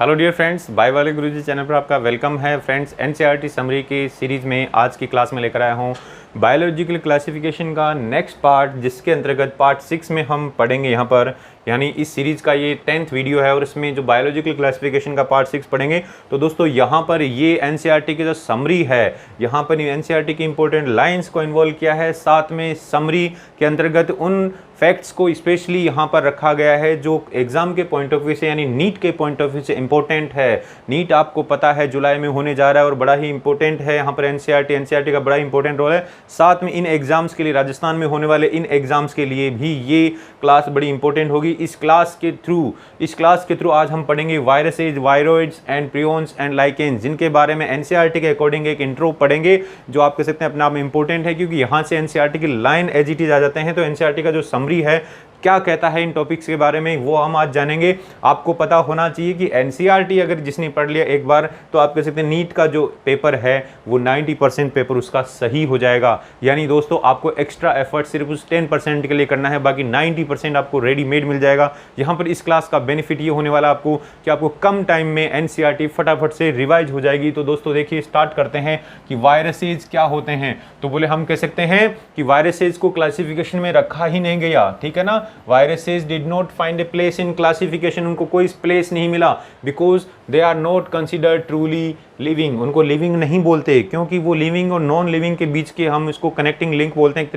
Hello dear friends, bye वाले गुरुजी channel पर आपका वेलकम है। फ्रेंड्स, एनसीईआरटी समरी की सीरीज़ में आज की क्लास में लेकर आया हूँ बायोलॉजिकल क्लासिफिकेशन का नेक्स्ट पार्ट, जिसके अंतर्गत पार्ट 6 में हम पढ़ेंगे यहाँ पर, यानी इस सीरीज़ का ये 10th वीडियो है और इसमें जो बायोलॉजिकल क्लासिफिकेशन का पार्ट 6 पढ़ेंगे। तो दोस्तों यहाँ पर ये एनसीईआरटी की जो समरी है, यहाँ पर एनसीईआरटी की इंपॉर्टेंट लाइंस को इन्वॉल्व किया है, साथ में समरी के अंतर्गत उन फैक्ट्स को स्पेशली यहाँ पर रखा गया है जो एग्जाम के पॉइंट ऑफ व्यू से, यानी नीट के पॉइंट ऑफ व्यू से इंपॉर्टेंट है। नीट आपको पता है जुलाई में होने जा रहा है और बड़ा ही इंपॉर्टेंट है यहाँ पर एनसीईआरटी का बड़ा इंपॉर्टेंट रोल है। साथ में इन एग्जाम्स के लिए, राजस्थान में होने वाले इन एग्जाम्स के लिए भी ये क्लास बड़ी इंपॉर्टेंट होगी। इस क्लास के थ्रू आज हम पढ़ेंगे viruses, viroids and prions and lichens, जिनके बारे में एनसीईआरटी के अकॉर्डिंग एक इंट्रो पढ़ेंगे, जो आप कह सकते हैं अपने आप में इंपॉर्टेंट है, क्योंकि यहाँ से एनसीईआरटी की लाइन एज इट इज आ जाते हैं। तो एनसीईआरटी का जो समरी है क्या कहता है इन टॉपिक्स के बारे में, वो हम आज जानेंगे। आपको पता होना चाहिए कि एनसीईआरटी अगर जिसने पढ़ लिया एक बार, तो आप कह सकते हैं नीट का जो पेपर है वो 90% पेपर उसका सही हो जाएगा। यानी दोस्तों आपको एक्स्ट्रा एफर्ट सिर्फ उस 10% के लिए करना है, बाकी 90% आपको रेडीमेड मिल जाएगा। यहाँ पर इस क्लास का बेनिफिट ये होने वाला आपको कि आपको कम टाइम में एनसीईआरटी फटाफट से रिवाइज हो जाएगी। तो दोस्तों देखिए, स्टार्ट करते हैं कि वायरसेज क्या होते हैं। तो बोले हम कह सकते हैं कि वायरसेज को क्लासिफिकेशन में रखा ही नहीं गया, ठीक है ना। Viruses did not find a place in classification, उनको कोई प्लेस नहीं मिला, because they are not considered truly living. उनको लिविंग नहीं बोलते, क्योंकि वो लिविंग और नॉन लिविंग के बीच के हम इसको कनेक्टिंग लिंक बोलते हैं। एक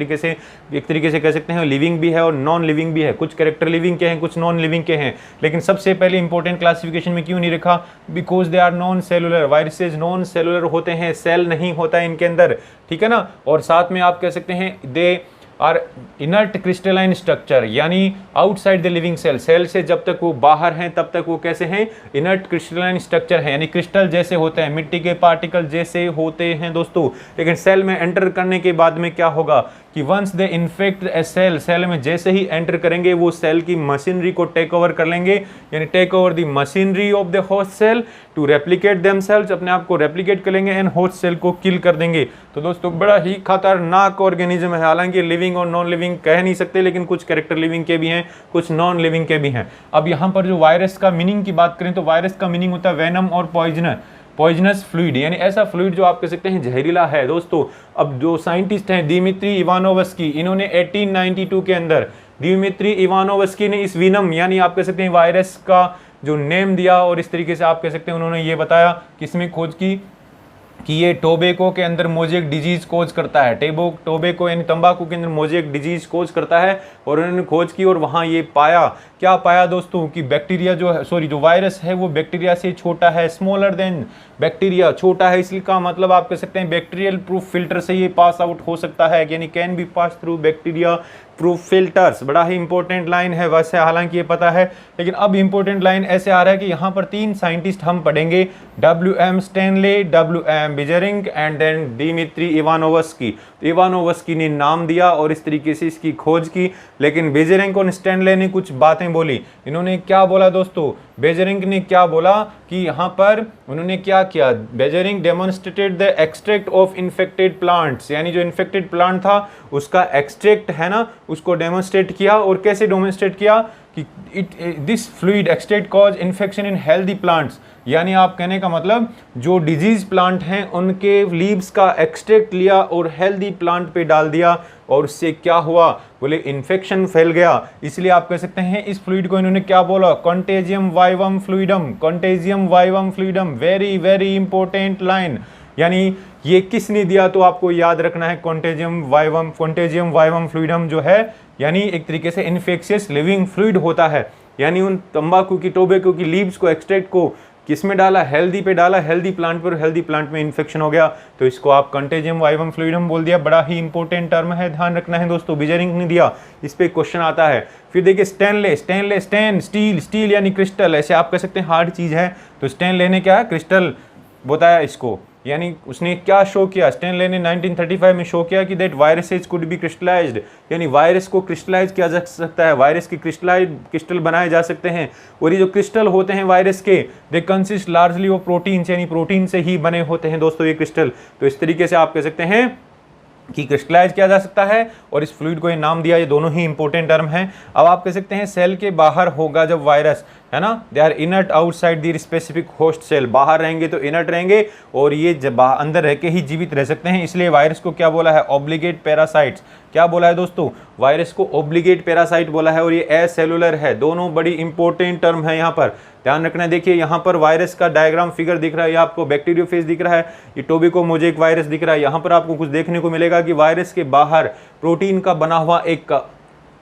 तरीके से कह सकते हैं लिविंग भी है और नॉन लिविंग भी है। कुछ कैरेक्टर लिविंग के हैं, कुछ नॉन लिविंग के हैं। लेकिन सबसे पहले इंपॉर्टेंट क्लासिफिकेशन में क्यों नहीं रखा? Because they are non cellular. Viruses non cellular होते हैं, सेल नहीं होता है इनके अंदर, ठीक है ना। और साथ में आप कह सकते हैं they are inert crystalline structure, यानी outside the living cell. Cell से जब तक वो बाहर हैं तब तक वो कैसे हैं? इनर्ट क्रिस्टलाइन स्ट्रक्चर है, यानी क्रिस्टल जैसे होते हैं, मिट्टी के पार्टिकल जैसे होते हैं दोस्तों। लेकिन सेल में एंटर करने के बाद में क्या होगा कि once they infect a cell, cell में जैसे ही एंटर करेंगे वो सेल की मशीनरी को टेक ओवर कर लेंगे, यानी take over the machinery of the host cell to replicate themselves, अपने आप को रेप्लिकेट कर लेंगे एंड होस्ट सेल को किल कर देंगे। तो दोस्तों बड़ा ही खतरनाक ऑर्गेनिज्म है। हालांकि लिविंग और नॉन लिविंग कह नहीं सकते, लेकिन कुछ कैरेक्टर लिविंग के भी हैं, कुछ नॉन लिविंग के भी हैं। अब यहाँ पर जो वायरस का मीनिंग की बात करें तो वायरस का मीनिंग होता है वेनम और पॉइजनस फ्लूइड, यानी ऐसा फ्लूइड जो आप कह सकते हैं जहरीला है दोस्तों। अब जो साइंटिस्ट हैं दिमित्री इवानोवस्की, इन्होंने 1892 के अंदर दिमित्री इवानोवस्की ने इस वीनम, यानी आप कह सकते हैं वायरस का जो नेम दिया, और इस तरीके से आप कह सकते हैं उन्होंने ये बताया कि इसमें खोज की कि ये टोबैको के अंदर मोजेक डिजीज कोज करता है। टोबैको यानी तंबाकू के अंदर मोजेक डिजीज कोज करता है, और उन्होंने खोज की और वहाँ ये पाया, क्या पाया दोस्तों, कि बैक्टीरिया जो वायरस है वो बैक्टीरिया से छोटा है, स्मॉलर देन बैक्टीरिया, छोटा है। इसलिए का मतलब आप कह सकते हैं बैक्टीरियल प्रूफ फिल्टर से ये पास आउट हो सकता है, यानी can be pass through bacteria proof filters. बड़ा ही इंपॉर्टेंट लाइन है, वैसे हालांकि ये पता है, लेकिन अब इंपॉर्टेंट लाइन ऐसे आ रहा है कि यहाँ पर 3 साइंटिस्ट हम पढ़ेंगे, WM Stanley, WM Beijerinck and then Dmitri Ivanovsky. Ivanovsky ने नाम दिया और इस तरीके से इसकी खोज की, लेकिन बेजरिंग और स्टैनले ने कुछ बातें बोली। इन्होंने क्या बोला दोस्तों? बेजरिंग ने क्या बोला कि यहाँ पर उन्होंने क्या किया, Beijerinck demonstrated the extract of infected plants, यानी जो इन्फेक्टेड प्लांट था उसका एक्सट्रैक्ट है ना, उसको डेमोन्स्ट्रेट किया। और कैसे डेमोन्स्ट्रेट किया कि this fluid extract cause infection in healthy plants, यानी आप कहने का मतलब जो डिजीज प्लांट हैं उनके लीव्स का एक्सट्रैक्ट लिया और हेल्दी प्लांट पे डाल दिया, और उससे क्या हुआ? बोले इन्फेक्शन फैल गया। इसलिए आप कह सकते हैं इस फ्लूइड को इन्होंने क्या बोला? Contagium vivum fluidum, contagium vivum fluidum. Very very important line, यानी ये किसने दिया? तो आपको याद रखना है कॉन्टेजियम वाइवम फ्लूइडम जो है, यानी एक तरीके से इन्फेक्शियस लिविंग फ्लूइड होता है। यानी उन तंबाकू की, टोबैको की लीव्स को, एक्सट्रैक्ट को किस में डाला? हेल्दी पे डाला, हेल्दी प्लांट पर, हेल्दी प्लांट में इन्फेक्शन हो गया, तो इसको आप कंटेजियम वाइवम फ्लूइडम बोल दिया। बड़ा ही इंपॉर्टेंट टर्म है, ध्यान रखना है दोस्तों। बिजरिंग ने दिया, इस पे क्वेश्चन आता है। फिर देखिए स्टील यानी क्रिस्टल, ऐसे आप कह सकते हैं हार्ड चीज है, तो स्टैनले ने क्या है? क्रिस्टल बताया इसको, यानी उसने क्या शो किया? स्टैनले ने 1935 में शो किया कि that viruses could be crystallised, यानी वायरस को क्रिस्टलाइज किया जा सकता है, वायरस के क्रिस्टल बनाए जा सकते हैं। और ये जो क्रिस्टल होते हैं वायरस के, they consist largely of proteins, यानी प्रोटीन से ही बने होते हैं दोस्तों ये क्रिस्टल। तो इस तरीके से आप कह सकते हैं कि क्रिस्टलाइज किया जा सकता है, और इस फ्लूइड को ये नाम दिया। ये दोनों ही इंपॉर्टेंट टर्म हैं। अब आप कह सकते हैं सेल के बाहर होगा जब वायरस, है ना, they are inert outside the specific host cell, बाहर रहेंगे तो इनर्ट रहेंगे और ये जब अंदर रह के ही जीवित रह सकते हैं। इसलिए वायरस को क्या बोला है, ऑब्लिगेट पैरासाइट्स। क्या बोला है दोस्तों, वायरस को ऑब्लिगेट पैरासाइट बोला है और ये एसेलुलर है। दोनों बड़ी इंपॉर्टेंट टर्म है, यहाँ पर ध्यान रखना है। देखिए यहाँ पर वायरस का डायग्राम फिगर दिख रहा है, ये आपको बैक्टीरियोफेज दिख रहा है, ये टोबैको मोज़ेक वायरस दिख रहा है। यहाँ पर आपको कुछ देखने को मिलेगा कि वायरस के बाहर प्रोटीन का बना हुआ एक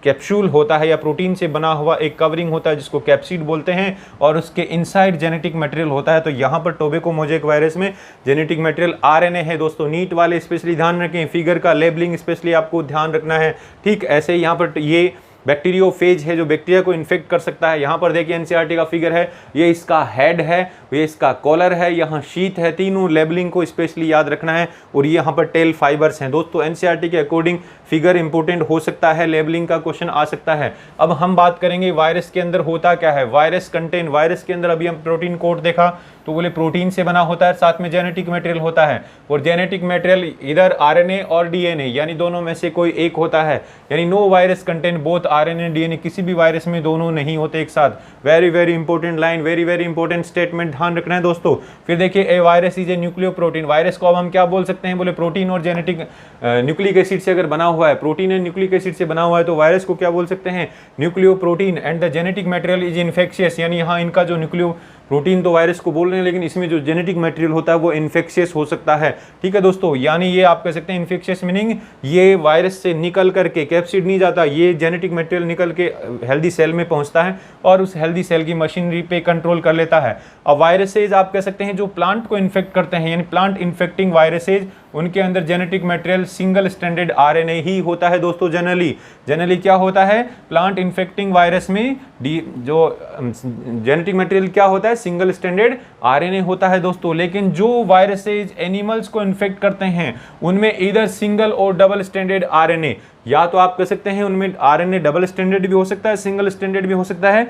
कैप्सूल होता है या प्रोटीन से बना हुआ एक कवरिंग होता है जिसको कैप्सिड बोलते हैं, और उसके इनसाइड जेनेटिक मटेरियल होता है। तो यहाँ पर टोबैको मोज़ेक वायरस में जेनेटिक मटेरियल आरएनए है दोस्तों। नीट वाले स्पेशली ध्यान रखें, फिगर का लेबलिंग स्पेशली आपको ध्यान रखना है। ठीक ऐसे ही यहाँ पर ये बैक्टीरियोफेज है जो बैक्टीरिया को इन्फेक्ट कर सकता है। यहाँ पर देखिए एनसीईआरटी का फिगर है, ये इसका हेड है, ये इसका कॉलर है, यहाँ शीथ है। तीनों लेबलिंग को स्पेशली याद रखना है। और ये यहाँ पर टेल फाइबर्स हैं दोस्तों। एनसीईआरटी के अकॉर्डिंग फिगर इंपॉर्टेंट हो सकता है, लेबलिंग का क्वेश्चन आ सकता है। अब हम बात करेंगे वायरस के अंदर होता क्या है। वायरस कंटेन, वायरस के अंदर अभी हम प्रोटीन कोड देखा तो बोले प्रोटीन से बना होता है, साथ में जेनेटिक मटेरियल होता है। और जेनेटिक मटेरियल इधर आरएनए और डीएनए यानी दोनों में से कोई एक होता है। यानी no virus contain both RNA DNA, किसी भी वायरस में दोनों नहीं होते एक साथ। Very very important line, very very important statement, ध्यान रखना है दोस्तों। फिर देखिए a virus is a nucleoprotein. Virus को अब हम क्या बोल सकते हैं, बोले प्रोटीन और जेनेटिक न्यूक्लिक एसिड से अगर बना हुआ है, प्रोटीन एंड न्यूक्लिक एसिड से बना हुआ है तो वायरस को क्या बोल सकते हैं, nucleoprotein. And the genetic material is infectious, यानी यहाँ इनका जो न्यूक्लियो प्रोटीन तो वायरस को बोल रहे हैं लेकिन इसमें जो जेनेटिक मटेरियल होता है वो इन्फेक्शियस हो सकता है। ठीक है दोस्तों, यानी ये आप कह सकते हैं इन्फेक्शियस मीनिंग ये वायरस से निकल करके कैप्सिड नहीं जाता, ये जेनेटिक मटेरियल निकल के हेल्दी सेल में पहुंचता है और उस हेल्दी सेल की मशीनरी पे कंट्रोल कर लेता है। अब वायरसेज आप कह सकते हैं जो प्लांट को इन्फेक्ट करते हैं, यानी प्लांट इन्फेक्टिंग वायरसेज, उनके अंदर genetic material single standard RNA ही होता है दोस्तों। जनरली क्या होता है, प्लांट इन्फेक्टिंग वायरस में जो जेनेटिक मटेरियल क्या होता है, सिंगल स्टैंडर्ड आरएनए होता है दोस्तों। लेकिन जो वायरसेज एनिमल्स को इन्फेक्ट करते हैं उनमें इधर सिंगल और डबल स्टैंडर्ड आरएनए, या तो आप कह सकते हैं उनमें आरएनए डबल स्टैंडर्ड भी हो सकता है, सिंगल स्टैंडर्ड भी हो सकता है,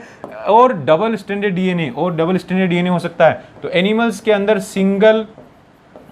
और डबल स्टैंडर्ड डीएनए हो सकता है। तो एनिमल्स के अंदर सिंगल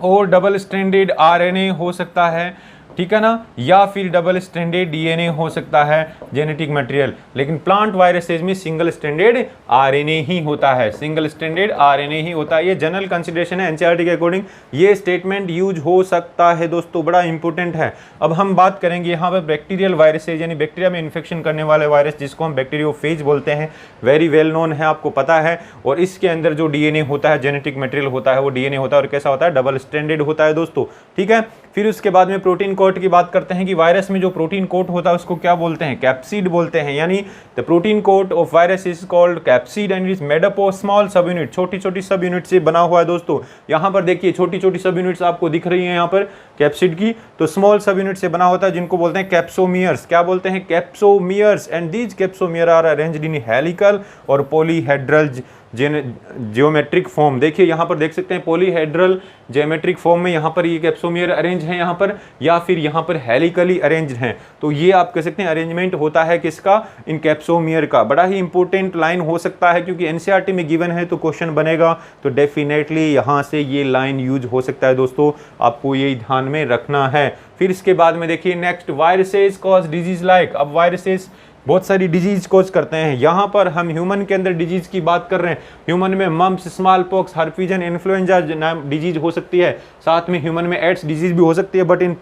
और डबल स्टैंडर्ड आरएनए हो सकता है, ठीक है ना, या फिर डबल स्टैंडर्ड डीएनए हो सकता है जेनेटिक मटेरियल। लेकिन प्लांट वायरसेज में सिंगल स्टैंडर्ड आरएनए ही होता है, सिंगल स्टैंडर्ड आरएनए ही होता है। ये जनरल कंसीडरेशन है एनसीईआरटी के अकॉर्डिंग, ये स्टेटमेंट यूज हो सकता है दोस्तों, बड़ा इंपॉर्टेंट है। अब हम बात करेंगे यहाँ पर बैक्टीरियल वायरसेज, यानी बैक्टीरिया में इन्फेक्शन करने वाले वायरस जिसको हम बैक्टीरियोफेज बोलते हैं, वेरी वेल नोन है, आपको पता है। और इसके अंदर जो डीएनए होता है, जेनेटिक मटेरियल होता है, वो डीएनए होता है और कैसा होता है, डबल स्टैंडर्ड होता है दोस्तों। ठीक है, फिर उसके बाद में प्रोटीन कोट की बात करते हैं कि वायरस में जो प्रोटीन कोट होता है उसको क्या बोलते हैं, कैप्सिड बोलते हैं। यानी the protein coat of virus is called capsid and is made up of small sub unit, छोटी छोटी सब यूनिट से बना हुआ है दोस्तों। यहाँ पर देखिए छोटी छोटी सब यूनिट्स आपको दिख रही हैं यहाँ पर कैप्सिड की, तो स्मॉल सब यूनिट से बना होता है जिनको बोलते हैं कैप्सोमियर्स। क्या बोलते हैं, capsomeres. And these capsomere are arranged in helical और पॉलीहेड्रल जियोमेट्रिक फॉर्म। देखिए यहाँ पर देख सकते हैं पॉलीहेड्रल जियोमेट्रिक फॉर्म में यहाँ पर ये कैप्सोमियर अरेंज है यहाँ पर, या फिर यहाँ पर हेलिकली अरेंज्ड हैं। तो ये आप कह सकते हैं अरेंजमेंट होता है किसका, इन कैप्सोमियर का। बड़ा ही इंपॉर्टेंट लाइन हो सकता है क्योंकि एनसीईआरटी में गिवन है तो क्वेश्चन बनेगा, तो डेफिनेटली यहाँ से ये लाइन यूज हो सकता है दोस्तों, आपको ये ध्यान में रखना है। फिर इसके बाद में देखिए next, viruses cause disease like. अब वायरसेज बहुत सारी डिजीज कोज करते हैं। यहाँ पर हम ह्यूमन के अंदर डिजीज की बात कर रहे हैं। ह्यूमन में mumps, smallpox, herpes, influenza disease हो सकती है, साथ में ह्यूमन में एड्स डिजीज भी हो सकती है। बट इन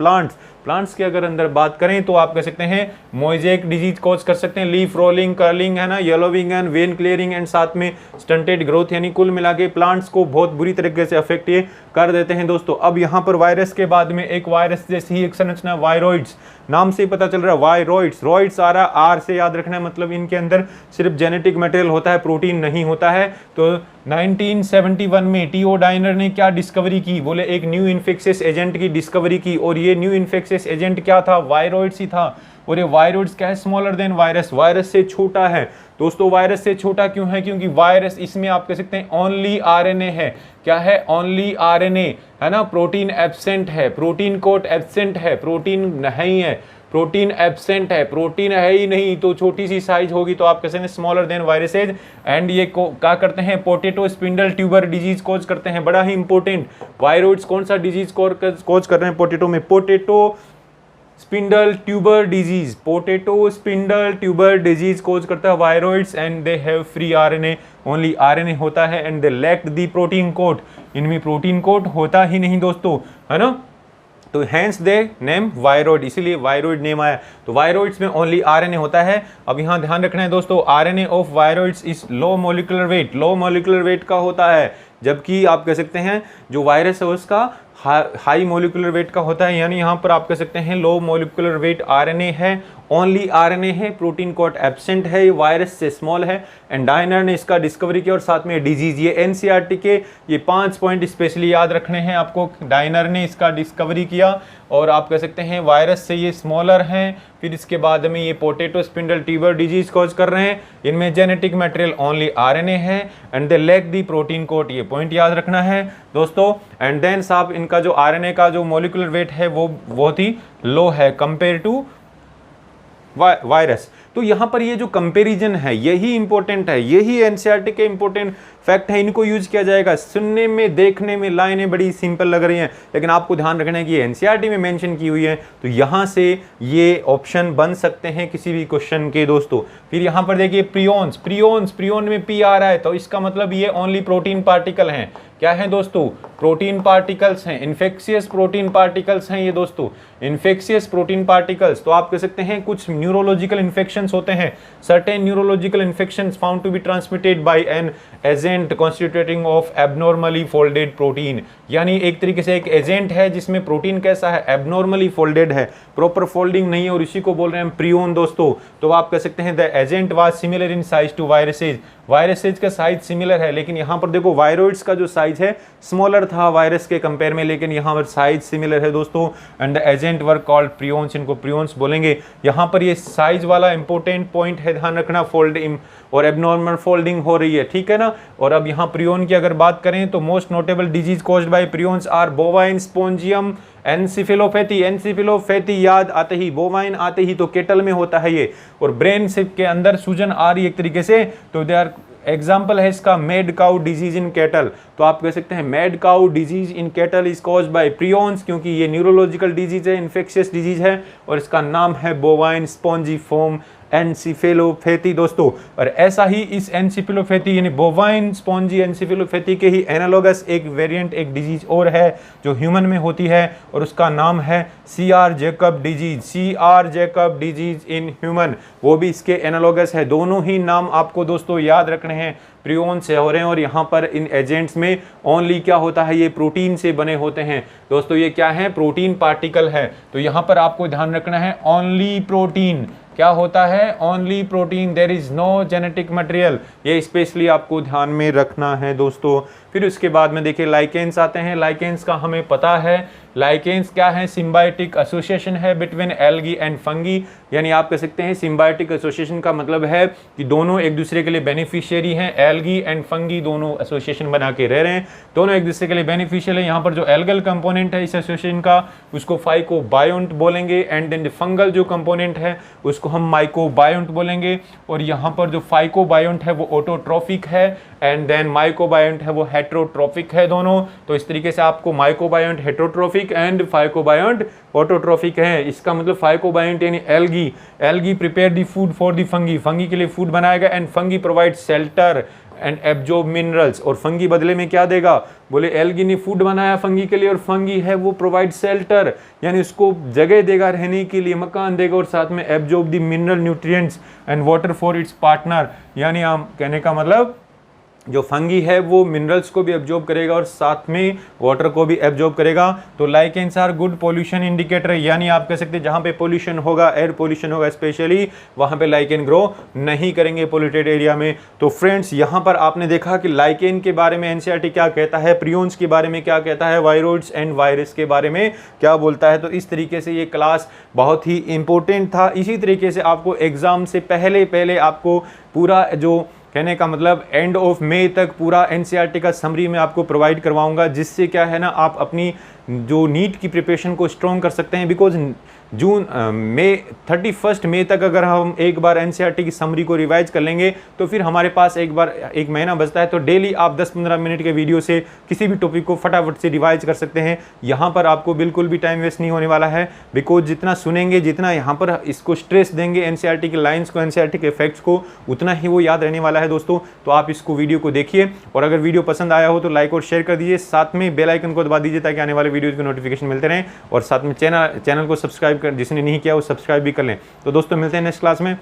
प्लांट्स के अगर अंदर बात करें तो आप कह सकते हैं मोज़ेक डिजीज कोज कर सकते हैं, लीफ रोलिंग, कर्लिंग है ना, yellowing and when clearing and साथ में स्टंटेड ग्रोथ, यानी कुल मिला के प्लांट्स को बहुत बुरी तरीके से अफेक्ट ये कर देते हैं दोस्तों। अब यहाँ पर वायरस के बाद में एक वायरस जैसी ही एक संरचना, वायरॉइड्स, नाम से ही पता चल रहा है वायरॉइड्स। रॉइड्स आ रहा है, आर से याद रखना है, मतलब इनके अंदर सिर्फ जेनेटिक मटेरियल होता है, प्रोटीन नहीं होता है। तो 1971 में टीओ डाइनर ने क्या डिस्कवरी की, बोले एक न्यू इन्फेक्शियस एजेंट की डिस्कवरी की, और ये न्यू इन्फेक्शियस एजेंट क्या था, वायरॉइड्स ही था। और ये वायरॉइड्स क्या है, स्मॉलर देन वायरस, वायरस से छोटा है दोस्तों। वायरस से छोटा क्यों है, क्योंकि वायरस इसमें आप कह सकते हैं ओनली आरएनए है। क्या है, ओनली आरएनए है ना, प्रोटीन एब्सेंट है, प्रोटीन कोट एब्सेंट है, प्रोटीन नहीं है, प्रोटीन एब्सेंट है, प्रोटीन है ही नहीं, तो छोटी सी साइज होगी, तो आप कैसे स्मॉलर देन वायरसेज। एंड ये क्या करते हैं, potato spindle tuber disease cause करते हैं। बड़ा ही इंपॉर्टेंट, वायरॉइड्स कौन सा डिजीज कोज कर रहे हैं पोटैटो में, potato spindle tuber disease, potato spindle tuber disease cause करता है viroids and they have free RNA, only RNA होता है and they lack the protein coat, इनमें प्रोटीन कोट होता ही नहीं दोस्तों, है ना। तो हैंस दे नेम वायरॉइड, इसीलिए वायरॉइड नेम आया। तो वायरॉइड्स में ओनली आरएनए होता है। अब यहाँ ध्यान रखना है दोस्तों, RNA of viroids is low molecular weight, low molecular weight का होता है, जबकि आप कह सकते हैं जो वायरस है उसका हाई मोलिकुलर वेट का होता है, यानी यहाँ पर आप कह सकते हैं लो मोलिकुलर वेट आरएनए है, ओनली आरएनए है, प्रोटीन कोट एब्सेंट है, ये वायरस से स्मॉल है एंड डायनर ने इसका डिस्कवरी किया और साथ में डिजीज। ये एनसीईआरटी के ये 5 पॉइंट स्पेशली याद रखने हैं आपको। डायनर ने इसका डिस्कवरी किया और आप कह सकते हैं वायरस से ये स्मॉलर हैं, फिर इसके बाद में ये potato spindle tuber disease cause कर रहे हैं, इनमें जेनेटिक मटेरियल ओनली आरएनए है and they lack the protein coat, ये पॉइंट याद रखना है दोस्तों। एंड देन साहब इनका जो आरएनए का जो मॉलिक्यूलर वेट है वो बहुत ही लो है कंपेयर टू वायरस। तो यहाँ पर ये जो कंपैरिजन है यही इंपॉर्टेंट है, यही एनसीईआरटी के इंपॉर्टेंट फैक्ट है, इनको यूज किया जाएगा। सुनने में देखने में लाइनें बड़ी सिंपल लग रही हैं, लेकिन आपको ध्यान रखना है कि ये एनसीईआरटी में मेंशन की हुई है, तो यहाँ से ये ऑप्शन बन सकते हैं किसी भी क्वेश्चन के दोस्तों। फिर यहाँ पर देखिए प्रियोन्स, प्रियोन में पी आ रहा है, तो इसका मतलब ये ओनली प्रोटीन पार्टिकल हैं। क्या है दोस्तों? प्रोटीन पार्टिकल्स हैं, इन्फेक्शियस प्रोटीन पार्टिकल्स हैं ये दोस्तों, इन्फेक्शियस प्रोटीन पार्टिकल्स। तो आप कह सकते हैं कुछ न्यूरोलॉजिकल इन्फेक्शंस होते हैं, certain neurological infections found to be transmitted by an agent constituting of abnormally folded protein, यानी एक तरीके से एक एजेंट है जिसमें प्रोटीन कैसा है, एबनॉर्मली फोल्डेड है, प्रॉपर फोल्डिंग नहीं है, और इसी को बोल रहे हैं प्रियोन दोस्तों। तो आप कह सकते हैं the agent was similar in size to viruses, viruses का साइज सिमिलर है, लेकिन यहाँ पर देखो वायरॉइड्स का जो साइज है स्मॉलर था वायरस के कंपेयर में, लेकिन यहाँ पर साइज सिमिलर है दोस्तों। And the agent were called prions, इनको प्रियोन्स बोलेंगे। यहाँ पर ये साइज वाला इंपॉर्टेंट पॉइंट है, ध्यान रखना, फोल्डिंग और एबनॉर्मल फोल्डिंग हो रही है, ठीक है ना। और अब यहाँ प्रियोन की अगर बात करें तो most notable disease caused by prions are bovine spongiform encephalopathy, encephalopathy याद आते ही, बोवाइन आते ही तो केटल में होता है ये, और ब्रेन सिप के अंदर सूजन आ रही है एक तरीके से, तो दे आर एग्जाम्पल है इसका mad cow disease in cattle. तो आप कह सकते हैं mad cow disease in cattle is caused by prions, क्योंकि ये न्यूरोलॉजिकल डिजीज है, इन्फेक्शियस डिजीज है, और इसका नाम है बोवाइन स्पॉन्जिफॉर्म एनसिफिलोपैथी दोस्तों। और ऐसा ही इस एनसिफिलोपैथी यानी बोवाइन स्पॉन्जी एनसिफिलोपैथी के ही एनालॉगस एक वेरिएंट, एक डिजीज और है जो ह्यूमन में होती है, और उसका नाम है CR Jacob disease, CR Jacob disease in human, वो भी इसके एनालॉगस है। दोनों ही नाम आपको दोस्तों याद रखने हैं, प्रियोन से हो रहे हैं, और यहाँ पर इन एजेंट्स में ओनली क्या होता है, ये प्रोटीन से बने होते हैं दोस्तों। ये क्या है? प्रोटीन पार्टिकल है। तो यहाँ पर आपको ध्यान रखना है ओनली प्रोटीन, क्या होता है? Only protein, there is no genetic material, ये स्पेशली आपको ध्यान में रखना है दोस्तों। फिर उसके बाद में देखिए लाइकेंस आते हैं। लाइकेंस का हमें पता है, लाइकेंस क्या है? सिम्बायोटिक एसोसिएशन है बिटवीन एल्गी एंड फंगी, यानी आप कह सकते हैं सिम्बायोटिक एसोसिएशन का मतलब है कि दोनों एक दूसरे के लिए बेनिफिशियरी हैं, एल्गी एंड फंगी दोनों एसोसिएशन बना के रह रहे हैं, दोनों एक दूसरे के लिए बेनिफिशियल है। यहाँ पर जो एल्गल कंपोनेंट है इस एसोसिएशन का उसको फाइकोबायोंट बोलेंगे, एंड देन फंगल जो कंपोनेंट है उसको हम माइकोबायोंट बोलेंगे, और यहाँ पर जो फाइकोबायोंट है वो ऑटोट्रोफिक है, एंड देन माइकोबायोंट है वो हेट्रोट्रोफिक है दोनों। तो इस तरीके से आपको mycobiont heterotrophic and phycobiont autotrophic है। इसका मतलब फाइकोबायोंट यानी algae, algae prepare the food for the fungi, fungi के लिए फूड बनाएगा, and fungi provide shelter and absorb minerals, और फंगी बदले में क्या देगा? बोले एल्गी ने फूड बनाया फंगी के लिए, और फंगी है वो प्रोवाइड शेल्टर, यानी उसको जगह देगा रहने के लिए, मकान देगा, और साथ में absorb the mineral nutrients and water for its partner, यानी आप कहने का मतलब जो फंगी है वो मिनरल्स को भी एब्जॉर्ब करेगा और साथ में वाटर को भी एब्जॉर्ब करेगा। तो lichens are good pollution indicator, यानी आप कह सकते हैं जहाँ पे पोल्यूशन होगा, एयर पोल्यूशन होगा स्पेशली, वहाँ पे लाइकेन ग्रो नहीं करेंगे पोल्यूटेड एरिया में। तो फ्रेंड्स यहाँ पर आपने देखा कि लाइकेन के बारे में एनसीईआरटी क्या कहता है, प्रियोन्स के बारे में क्या कहता है, वायरॉइड्स एंड वायरस के बारे में क्या बोलता है। तो इस तरीके से ये क्लास बहुत ही इंपॉर्टेंट था। इसी तरीके से आपको एग्जाम से पहले आपको पूरा जो कहने का मतलब एंड ऑफ मई तक पूरा एनसीईआरटी का समरी में आपको प्रोवाइड करवाऊंगा, जिससे क्या है ना आप अपनी जो नीट की प्रिपरेशन को स्ट्रॉन्ग कर सकते हैं। बिकॉज जून मई 31 मई तक अगर हम एक बार एनसीईआरटी की समरी को रिवाइज कर लेंगे तो फिर हमारे पास एक महीना बचता है। तो डेली आप 10-15 मिनट के वीडियो से किसी भी टॉपिक को फटाफट से रिवाइज कर सकते हैं। यहाँ पर आपको बिल्कुल भी टाइम वेस्ट नहीं होने वाला है। बिकॉज जितना सुनेंगे, जितना यहाँ पर इसको स्ट्रेस देंगे एनसीईआरटी के लाइन्स को, एनसीईआरटी के फैक्ट्स को, उतना ही वो याद रहने वाला है दोस्तों। तो आप इसको वीडियो को देखिए, और अगर वीडियो पसंद आया हो तो लाइक और शेयर कर दीजिए, साथ में बेल आइकन को दबा दीजिए ताकि आने वाले वीडियोज़ के नोटिफिकेशन मिलते रहें, और साथ में चैनल को सब्सक्राइब कर, जिसने नहीं किया वो सब्सक्राइब भी कर लें। तो दोस्तों मिलते हैं नेक्स्ट क्लास में।